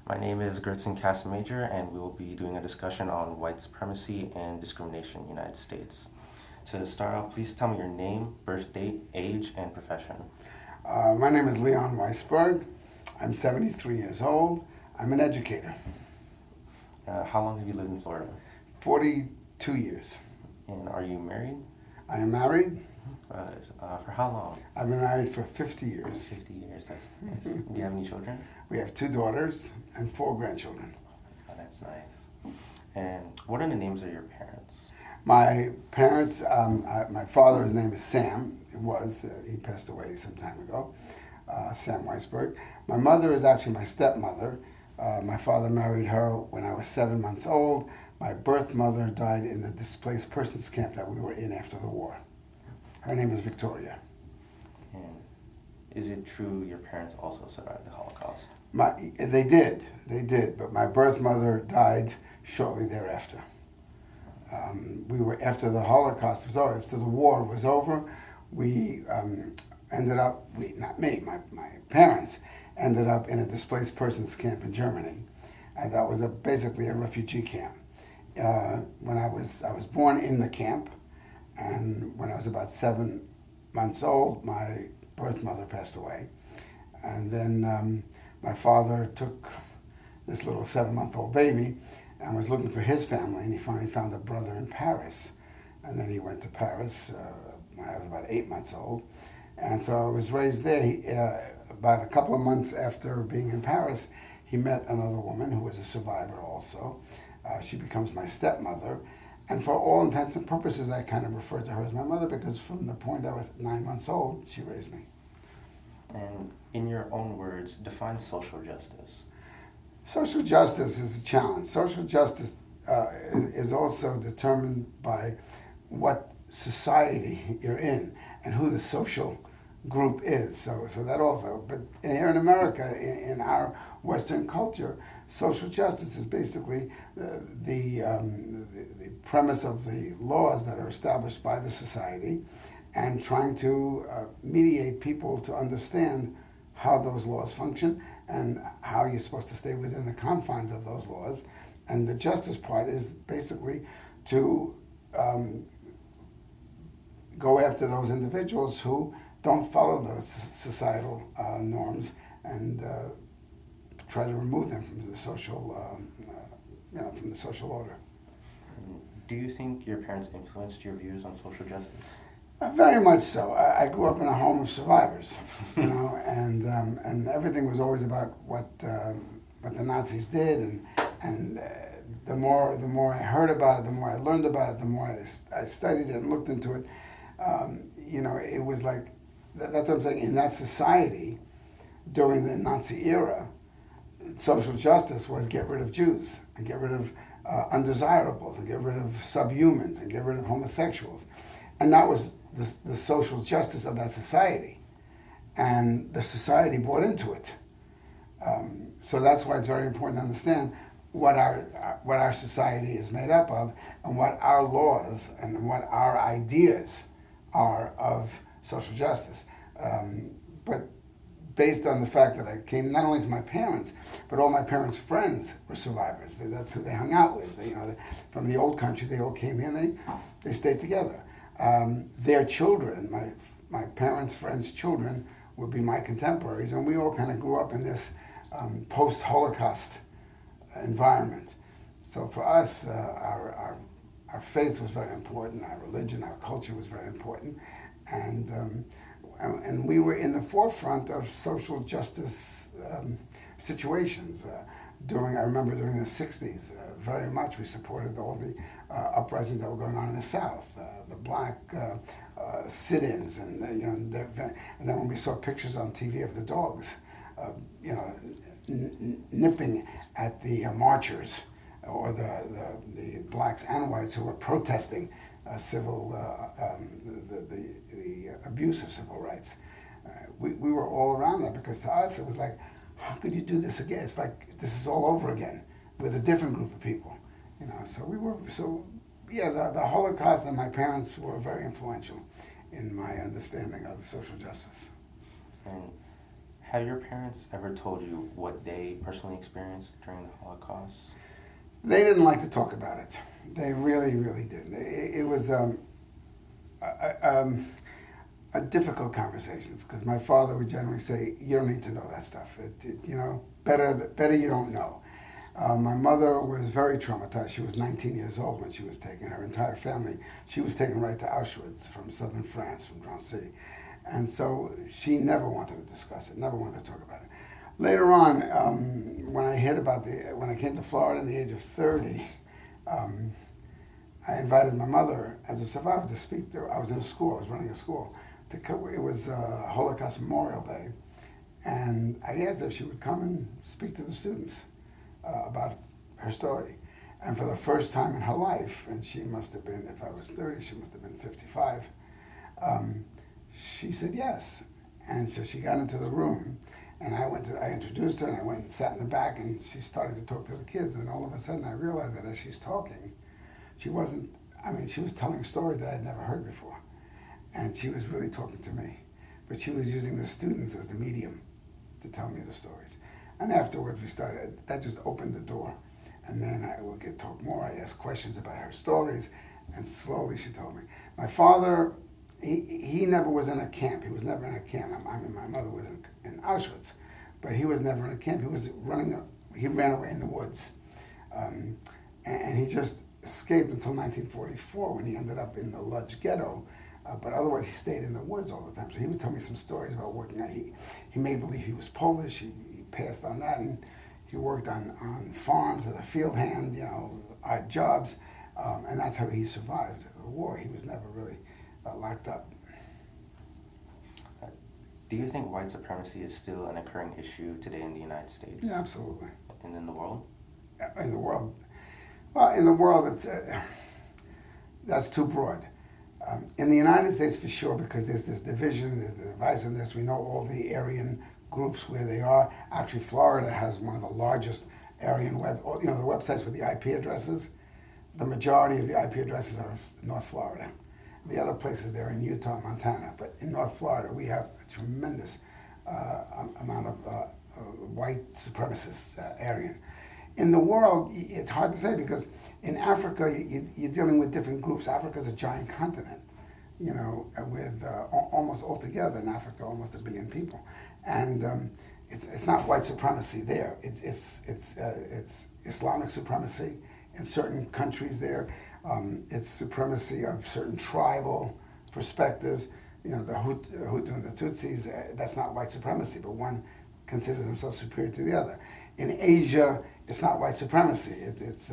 My name is Gerdson Major, and we will be doing a discussion on white supremacy and discrimination in the United States. To start off, please tell me your name, birth date, age, and profession. My name is Weissberg. I'm 73 years old. I'm an educator. How long have you lived in Florida? 42 years. And are you married? I am married. For how long? I've been married for 50 years. 50 years, that's nice. Do you have any children? We have 2 daughters and 4 grandchildren. Oh, that's nice. And what are the names of your parents? My parents, my father's name is Sam. He passed away some time ago, Sam Weissberg. My mother is actually my stepmother. My father married her when I was 7 months old. My birth mother died in the displaced persons camp that we were in after the war. Her name is Victoria. And is it true your parents also survived the Holocaust? They did, but my birth mother died shortly thereafter. After the Holocaust was over, after the war was over, we ended up, not me, my parents ended up in a displaced persons camp in Germany. And that was basically a refugee camp. When I was born in the camp, and when I was about 7 months old, my birth mother passed away. And then my father took this little 7-month-old baby and was looking for his family, and he finally found a brother in Paris. And then he went to Paris when I was about 8 months old. And so I was raised there. About a couple of months after being in Paris, he met another woman who was a survivor also. She becomes my stepmother. And for all intents and purposes, I kind of refer to her as my mother because from the point I was 9 months old, she raised me. And in your own words, define social justice. Social justice is a challenge. Social justice is also determined by what society you're in and who the social group is. So that also. But here in America, in our Western culture, social justice is basically the premise of the laws that are established by the society and trying to mediate people to understand how those laws function and how you're supposed to stay within the confines of those laws. And the justice part is basically to go after those individuals who don't follow those societal norms and try to remove them from the social, from the social order. Do you think your parents influenced your views on social justice? Very much so. I grew up in a home of survivors, and everything was always about what the Nazis did, and the more I heard about it, the more I learned about it, the more I studied it and looked into it. It was like that's what I'm saying. In that society, during the Nazi era, social justice was get rid of Jews and get rid of undesirables and get rid of subhumans and get rid of homosexuals, and that was the social justice of that society, and the society bought into it. So that's why it's very important to understand what our society is made up of, and what our laws and what our ideas are of social justice. But based on the fact that I came not only from my parents, but all my parents' friends were survivors. That's who they hung out with. From the old country, they all came here. They stayed together. Their children, my parents' friends' children, would be my contemporaries, and we all kind of grew up in this post-Holocaust environment. So for us, our faith was very important, our religion, our culture was very important, and we were in the forefront of social justice situations. I remember during the 60s, very much we supported all the uprisings that were going on in the South, the black sit-ins, and then when we saw pictures on TV of the dogs, nipping at the marchers or the blacks and whites who were protesting the abuse of civil rights. We were all around that because to us it was like, how could you do this again? It's like this is all over again with a different group of people, the Holocaust and my parents were very influential in my understanding of social justice. And Have your parents ever told you what they personally experienced during the Holocaust? They didn't like to talk about it. They really, really didn't. It was a difficult conversations because my father would generally say, "You don't need to know that stuff. Better you don't know." My mother was very traumatized. She was 19 years old when she was taken. Her entire family, she was taken right to Auschwitz from southern France, from Drancy. And so she never wanted to discuss it, never wanted to talk about it. Later on, when I came to Florida at the age of 30, I invited my mother as a survivor to speak there. I was in a school, I was running a school. It was Holocaust Memorial Day. And I asked her if she would come and speak to the students about her story. And for the first time in her life, and she must have been, if I was 30, she must have been 55, she said yes. And so she got into the room, and I introduced her, and I went and sat in the back, and she started to talk to the kids, and all of a sudden I realized that as she's talking, she was telling a story that I'd never heard before. And she was really talking to me. But she was using the students as the medium to tell me the stories. And afterwards that just opened the door. And then I would talk more. I asked questions about her stories, and slowly she told me. My father, he never was in a camp. He was never in a camp. I mean, my mother was in Auschwitz, but he was never in a camp. He ran away in the woods. And he just escaped until 1944 when he ended up in the Lodz ghetto. But otherwise, he stayed in the woods all the time. So he would tell me some stories about working out. He made believe he was Polish. He passed on that, and he worked on farms as a field hand, odd jobs, and that's how he survived the war. He was never really locked up. Do you think white supremacy is still an occurring issue today in the United States? Yeah, absolutely. And in the world? In the world, well, in the world, that's too broad. In the United States, for sure, because there's this division, there's the divisiveness. We know all the Aryan groups where they are. Actually, Florida has one of the largest Aryan the websites with the IP addresses. The majority of the IP addresses are North Florida. The other places, they're in Utah, Montana. But in North Florida, we have a tremendous amount of white supremacists, Aryan. In the world, it's hard to say because in Africa, you're dealing with different groups. Africa's a giant continent, with almost altogether in Africa, almost 1 billion people. And it's not white supremacy there. It's Islamic supremacy in certain countries there. It's supremacy of certain tribal perspectives. The Hutu and the Tutsis, that's not white supremacy, but one considers himself superior to the other. In Asia, it's not white supremacy. It's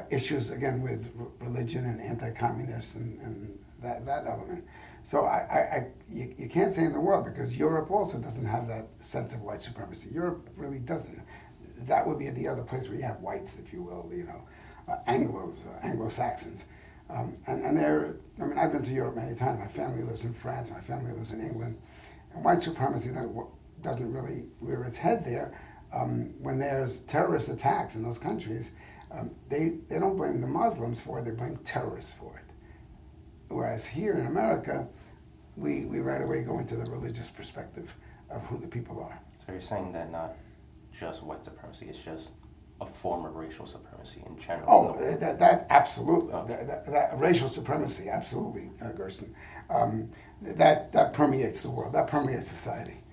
issues, again, with religion and anti-communist and that element. So you can't say in the world, because Europe also doesn't have that sense of white supremacy. Europe really doesn't. That would be the other place where you have whites, if you will, Anglo-Saxons. And I've been to Europe many times. My family lives in France, my family lives in England. And white supremacy doesn't really rear its head there. When there's terrorist attacks in those countries, they don't blame the Muslims for it, they blame terrorists for it. Whereas here in America, we right away go into the religious perspective of who the people are. So you're saying that not just white supremacy, it's just a form of racial supremacy in general? Oh, that absolutely. Oh. That racial supremacy, absolutely, Gerdson. That permeates the world, that permeates society.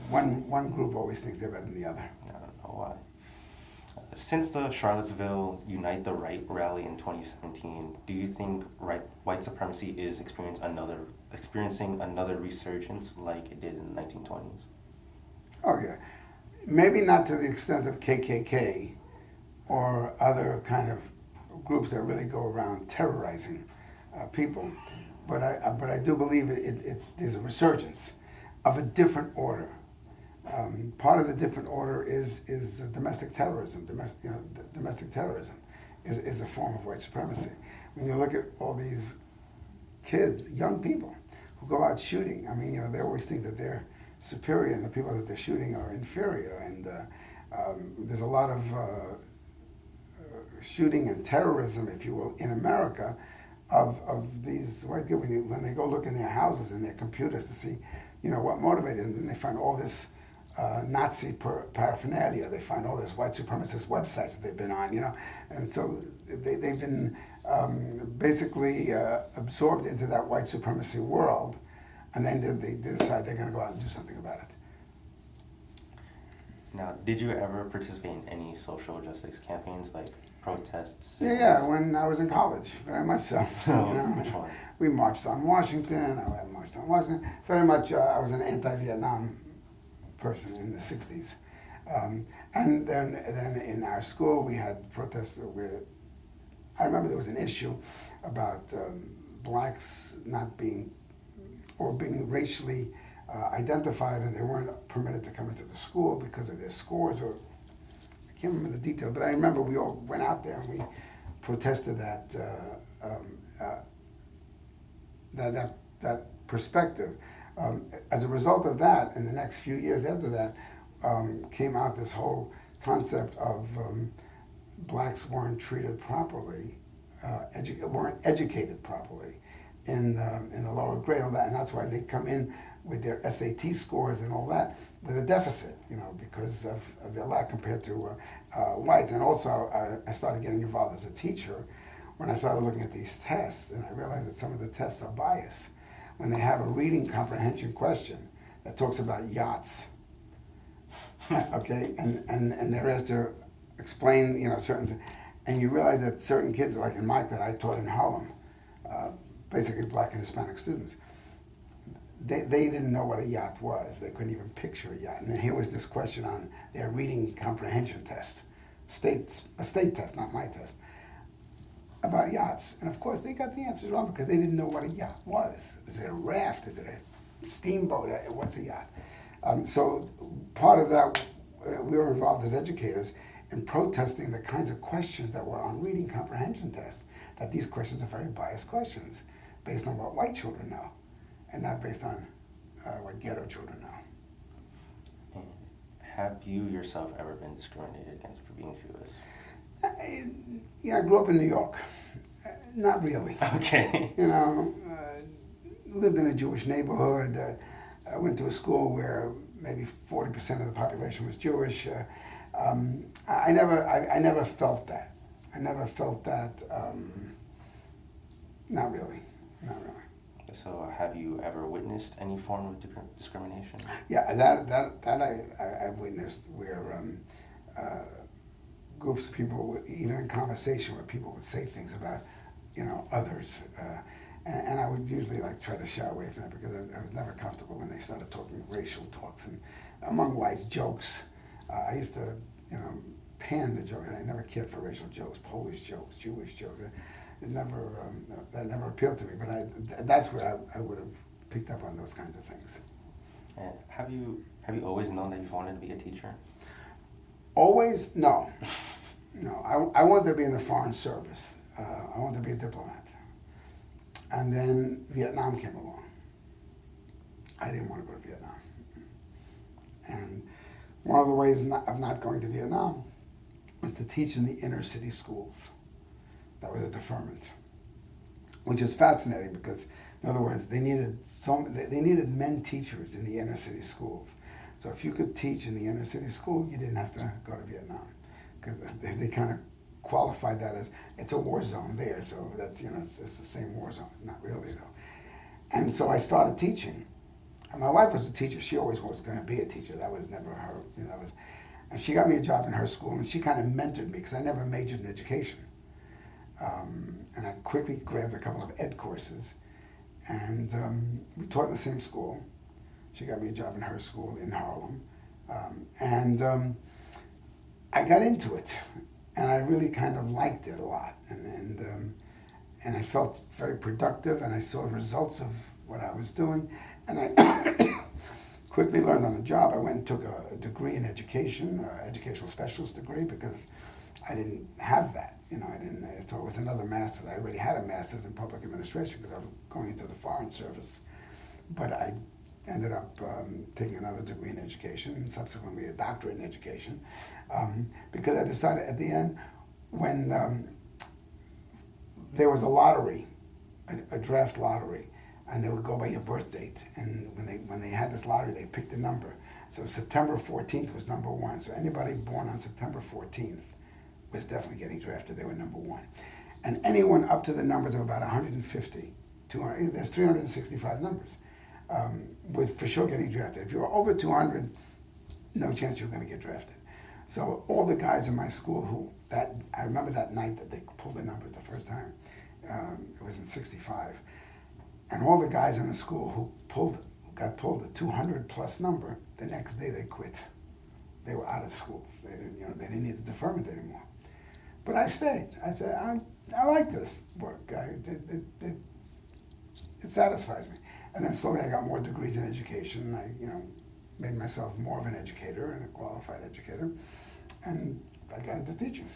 One group always thinks they're better than the other. I don't know why. Since the Charlottesville Unite the Right rally in 2017, do you think white supremacy is experiencing another resurgence like it did in the 1920s? Oh, yeah. Maybe not to the extent of KKK or other kind of groups that really go around terrorizing people, but I do believe there's a resurgence of a different order. Part of the different order is domestic terrorism. Domestic terrorism is a form of white supremacy. When you look at all these kids, young people, who go out shooting, they always think that they're superior and the people that they're shooting are inferior. And there's a lot of shooting and terrorism, if you will, in America of these white people. When they go look in their houses and their computers to see what motivated them. And they find all this Nazi paraphernalia. They find all this white supremacist websites that they've been on, and so they've been basically absorbed into that white supremacy world, and then they decide they're going to go out and do something about it. Now, did you ever participate in any social justice campaigns, like protests? Yeah, when I was in college, very much so. Which one? We marched on Washington. I marched on Washington. Very much, I was an anti-Vietnam person in the 60s. And then in our school, we had protests where I remember there was an issue about blacks not being racially identified, and they weren't permitted to come into the school because of their scores, or I can't remember the detail, but I remember we all went out there and we protested that perspective. As a result of that, in the next few years after that, came out this whole concept of blacks weren't treated properly, weren't educated properly in the lower grade, and that's why they come in with their SAT scores and all that with a deficit, because of their lack compared to whites. And also, I started getting involved as a teacher when I started looking at these tests, and I realized that some of the tests are biased. When they have a reading comprehension question that talks about yachts, okay, and they're asked to explain, certain, and you realize that certain kids, like in my class, I taught in Harlem, basically black and Hispanic students, they didn't know what a yacht was. They couldn't even picture a yacht. And then here was this question on their reading comprehension test, a state test, not my test, about yachts. And of course, they got the answers wrong because they didn't know what a yacht was. Is it a raft? Is it a steamboat? What's a yacht? So part of that, we were involved as educators in protesting the kinds of questions that were on reading comprehension tests, that these questions are very biased questions based on what white children know and not based on what ghetto children know. And have you yourself ever been discriminated against for being Jewish? I grew up in New York. Not really. Okay. Lived in a Jewish neighborhood. I went to a school where maybe 40% of the population was Jewish. I never felt that. Not really. So, have you ever witnessed any form of discrimination? Yeah, that I've witnessed, where groups of people, even in conversation, where people would say things about, others, and I would usually try to shy away from that because I was never comfortable when they started talking racial talks and among whites, jokes. I used to, pan the jokes. I never cared for racial jokes, Polish jokes, Jewish jokes. That never appealed to me. But that's where I would have picked up on those kinds of things. And have you always known that you wanted to be a teacher? Always? No. No, I wanted to be in the Foreign Service. I wanted to be a diplomat. And then Vietnam came along. I didn't want to go to Vietnam. And one of the ways of not going to Vietnam was to teach in the inner city schools. That was a deferment, which is fascinating because, in other words, they needed men teachers in the inner city schools. So if you could teach in the inner city school, you didn't have to go to Vietnam, because they kind of qualified that as it's a war zone there. So that's it's the same war zone. Not really though. And so I started teaching. And my wife was a teacher. She always was going to be a teacher. That was never her. And she got me a job in her school, and she kind of mentored me because I never majored in education. And I quickly grabbed a couple of ed courses, and we taught in the same school. She got me a job in her school in Harlem, and I got into it, and I really kind of liked it a lot, and I felt very productive, and I saw results of what I was doing, and I quickly learned on the job. I went and took a degree in education, educational specialist degree, because I didn't have that. So it was another master's. I already had a master's in public administration because I was going into the Foreign Service. But I ended up taking another degree in education and subsequently a doctorate in education, because I decided at the end, when there was a lottery, a draft lottery, and they would go by your birth date. And when they had this lottery, they picked a number. So September 14th was number one. So anybody born on September 14th was definitely getting drafted. They were number one. And anyone up to the numbers of about 150, 200, there's 365 numbers, was for sure getting drafted. If you were over 200, no chance you were going to get drafted. So all the guys in my school I remember that night that they pulled the numbers the first time. It was in '65, and all the guys in the school who got pulled the 200 plus number, the next day they quit. They were out of school. They didn't need the deferment anymore. But I stayed. I said, I like this work. It satisfies me. And then slowly I got more degrees in education. I made myself more of an educator and a qualified educator, and I got into teaching.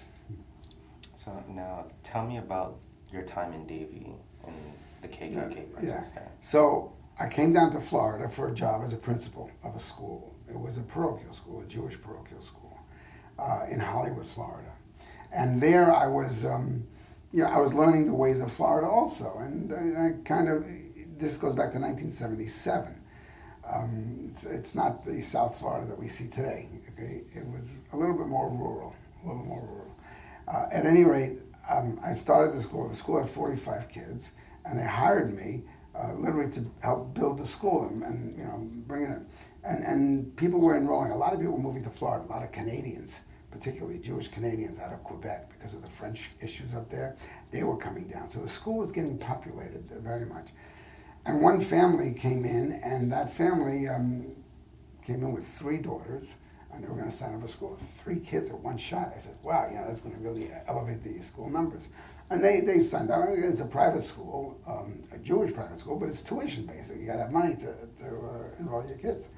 So now, tell me about your time in Davie and the KKK presence there. So I came down to Florida for a job as a principal of a school. It was a parochial school, a Jewish parochial school, in Hollywood, Florida. And there I was, I was learning the ways of Florida also. And this goes back to 1977. It's not the South Florida that we see today. Okay, it was a little bit more rural, at any rate, I started the school. The school had 45 kids, and they hired me literally to help build the school and bring it in. And people were enrolling. A lot of people were moving to Florida. A lot of Canadians, particularly Jewish Canadians out of Quebec because of the French issues up there. They were coming down. So the school was getting populated very much. And one family came in, and that family came in with 3 daughters, and they were going to sign up for school. 3 kids at one shot. I said, wow, that's going to really elevate the school numbers. And they signed up. It's a private school, a Jewish private school, but it's tuition based. You got to have money to enroll your kids.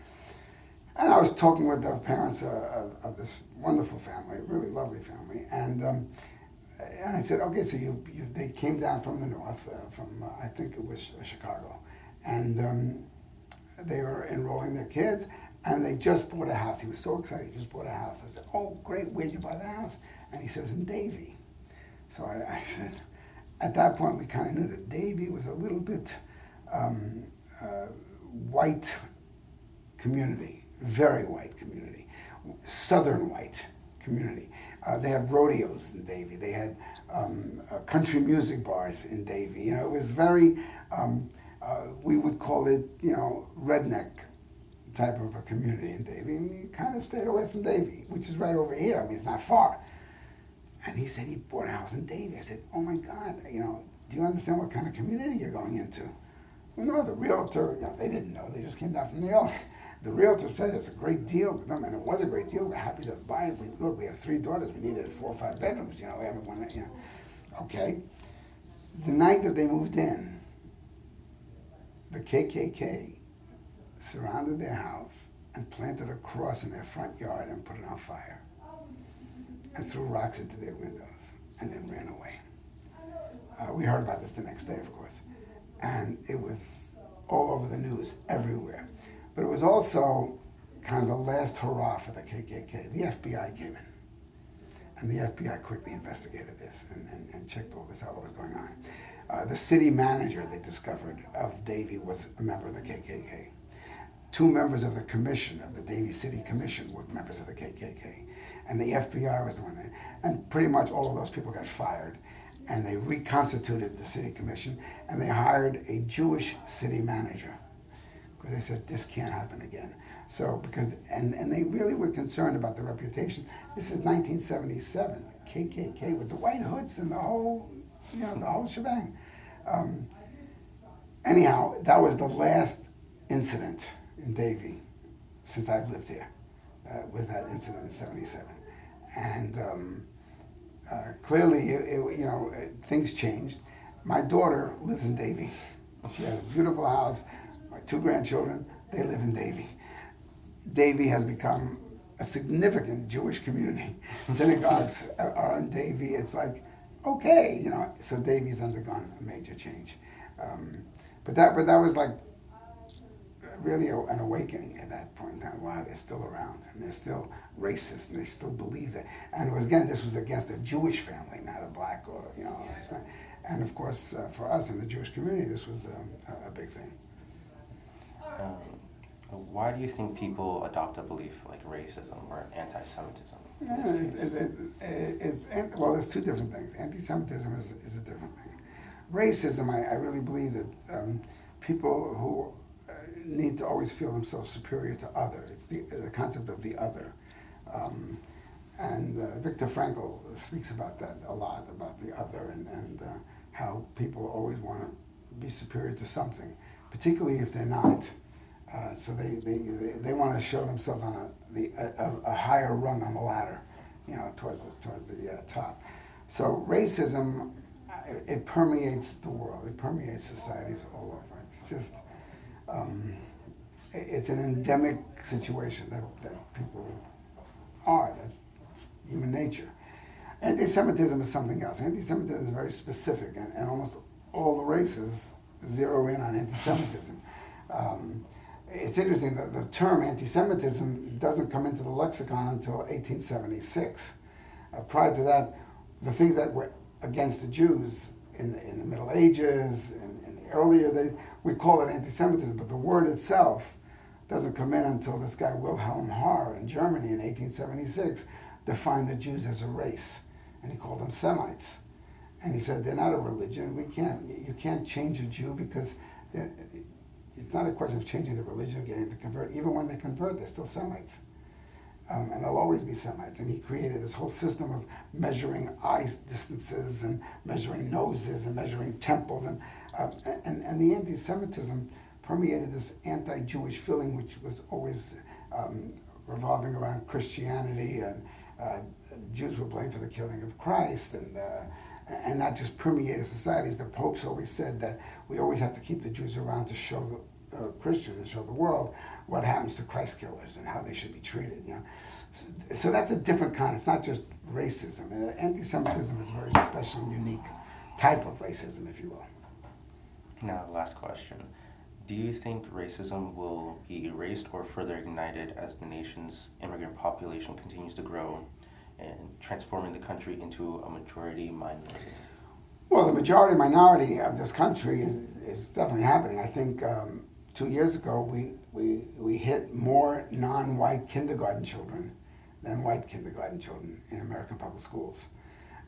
And I was talking with the parents of this wonderful family, really lovely family, and I said, okay, so they came down from the north, from I think it was Chicago, and they were enrolling their kids, and they just bought a house. He was so excited, he just bought a house. I said, oh, great, where'd you buy the house? And he says, in Davie. So I said, at that point, we kind of knew that Davie was a little bit white community, very white community, southern white community. They had rodeos in Davie. They had country music bars in Davie. It was very, we would call it, redneck type of a community in Davie. And you kind of stayed away from Davie, which is right over here. I mean, it's not far. And he said he bought a house in Davie. I said, oh my God, do you understand what kind of community you're going into? Well, no, the realtor, they didn't know. They just came down from New York. The realtor said it's a great deal with them, and it was a great deal. We're happy to buy it. Look, we have 3 daughters. We needed 4 or 5 bedrooms. Everyone, Okay. The night that they moved in, the KKK surrounded their house and planted a cross in their front yard and put it on fire and threw rocks into their windows and then ran away. We heard about this the next day, of course, and it was all over the news, everywhere. But it was also kind of the last hurrah for the KKK. The FBI came in, and the FBI quickly investigated this and checked all this out, what was going on. The city manager, they discovered, of Davie was a member of the KKK. 2 members of the commission, of the Davie City Commission, were members of the KKK. And the FBI was the one that, and pretty much all of those people got fired. And they reconstituted the city commission, and they hired a Jewish city manager. Because they said, this can't happen again. So, and they really were concerned about the reputation. This is 1977, KKK with the white hoods and the whole shebang. Anyhow, that was the last incident in Davie since I've lived here, was that incident in '77. And clearly, things changed. My daughter lives in Davie. She has a beautiful house. My 2 grandchildren, they live in Davie. Davie has become a significant Jewish community. Synagogues are in Davie. It's like, okay, so Davie's undergone a major change. But that was like really an awakening at that point in time. Wow, they're still around, and they're still racist, and they still believe that. And this was against a Jewish family, not a black or, And of course, for us in the Jewish community, this was a big thing. Why do you think people adopt a belief like racism or anti-Semitism? There's two different things. Anti-Semitism is a different thing. Racism, I really believe that people who need to always feel themselves superior to other. It's the concept of the other. And Viktor Frankl speaks about that a lot, about the other and how people always want to be superior to something, particularly if they're not. So they want to show themselves on a higher rung on the ladder, towards the top. So racism, it permeates the world. It permeates societies all over. It's just it's an endemic situation that people are. That's human nature. Anti-Semitism is something else. Anti-Semitism is very specific, and almost all the races zero in on anti-Semitism. It's interesting that the term anti-Semitism doesn't come into the lexicon until 1876. Prior to that, the things that were against the Jews in the Middle Ages, in the earlier days, we call it anti-Semitism, but the word itself doesn't come in until this guy Wilhelm Haar in Germany in 1876 defined the Jews as a race, and he called them Semites. And he said, they're not a religion. You can't change a Jew because it's not a question of changing the religion, getting to convert. Even when they convert, they're still Semites. And they'll always be Semites. And he created this whole system of measuring eye distances and measuring noses and measuring temples. And the anti-Semitism permeated this anti-Jewish feeling, which was always revolving around Christianity. And Jews were blamed for the killing of Christ. And that just permeated societies. The popes always said that we always have to keep the Jews around to show Christians and show the world what happens to Christ killers and how they should be treated. So that's a different kind. It's not just racism. Anti-Semitism is a very special and unique type of racism, if you will. Now, last question. Do you think racism will be erased or further ignited as the nation's immigrant population continues to grow and transforming the country into a majority minority? Well, the majority minority of this country is definitely happening. I think 2 years ago we hit more non-white kindergarten children than white kindergarten children in American public schools.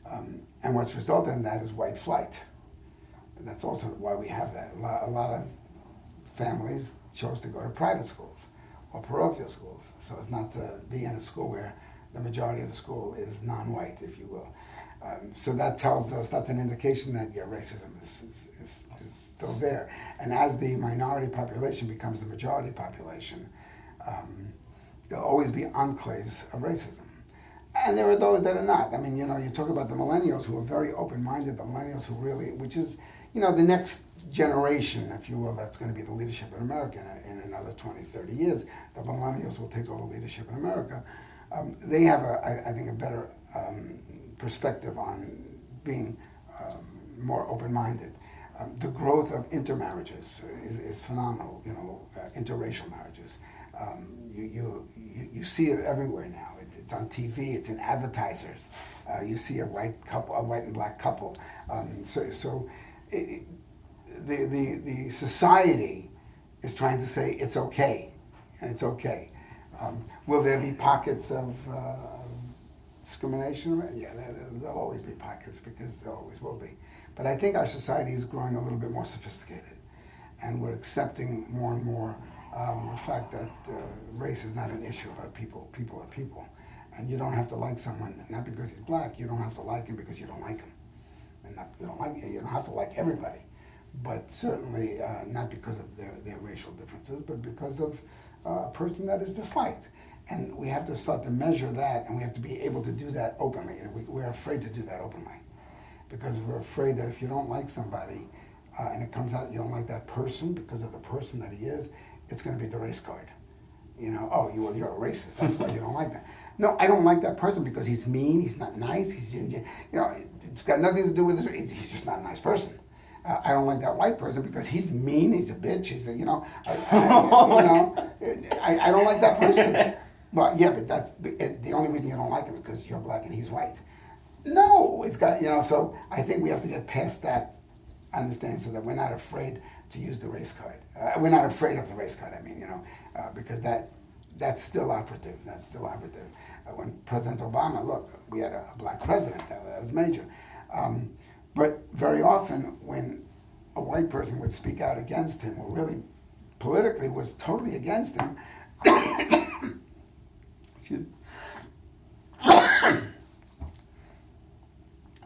And what's resulted in that is white flight. And that's also why we have that. A lot of families chose to go to private schools or parochial schools, so as not to be in a school where the majority of the school is non-white, if you will. So that tells us, that's an indication that, racism is still there. And as the minority population becomes the majority population, there'll always be enclaves of racism. And there are those that are not. I mean, you talk about the millennials who are very open-minded, the millennials who really, which is, the next generation, if you will, that's going to be the leadership in America in another 20, 30 years. The millennials will take over leadership in America. They have, I think, a better perspective on being more open-minded. The growth of intermarriages is phenomenal. Interracial marriages. You see it everywhere now. It's on TV. It's in advertisers. You see a white and black couple. The society is trying to say it's okay, and it's okay. Will there be pockets of discrimination? Yeah, there'll always be pockets because there always will be. But I think our society is growing a little bit more sophisticated, and we're accepting more and more the fact that race is not an issue about people. People are people. And you don't have to like someone, not because he's black, you don't have to like him because you don't like him. And you don't have to like everybody. But certainly not because of their racial differences, but because of a person that is disliked. And we have to start to measure that, and we have to be able to do that openly. And we're afraid to do that openly. Because we're afraid that if you don't like somebody, and it comes out you don't like that person because of the person that he is, it's going to be the race card. You're a racist, that's why you don't like that. No, I don't like that person because he's mean, he's not nice, it's got nothing to do with this, he's just not a nice person. I don't like that white person because he's mean, he's a bitch, I don't like that person. Well, yeah, but that's the only reason you don't like him is because you're black and he's white. No, it's got, so I think we have to get past that understanding so that we're not afraid to use the race card. We're not afraid of the race card, because that's still operative. That's still operative. When President Obama, look, we had a black president, that was major. But very often when a white person would speak out against him, or really politically was totally against him, excuse me,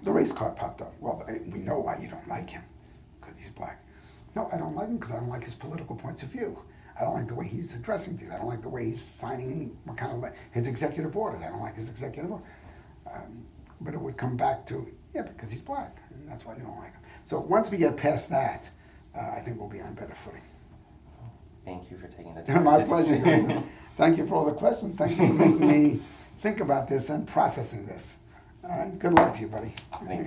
the race card popped up. Well, we know why you don't like him, because he's black. No, I don't like him because I don't like his political points of view. I don't like the way he's addressing things. I don't like the way he's signing his executive orders. I don't like his executive order. But it would come back to, because he's black, and that's why you don't like him. So once we get past that, I think we'll be on better footing. Thank you for taking the time. My pleasure, guys. Thank you for all the questions. Thank you for making me think about this and processing this. All right, good luck to you, buddy. Thank you.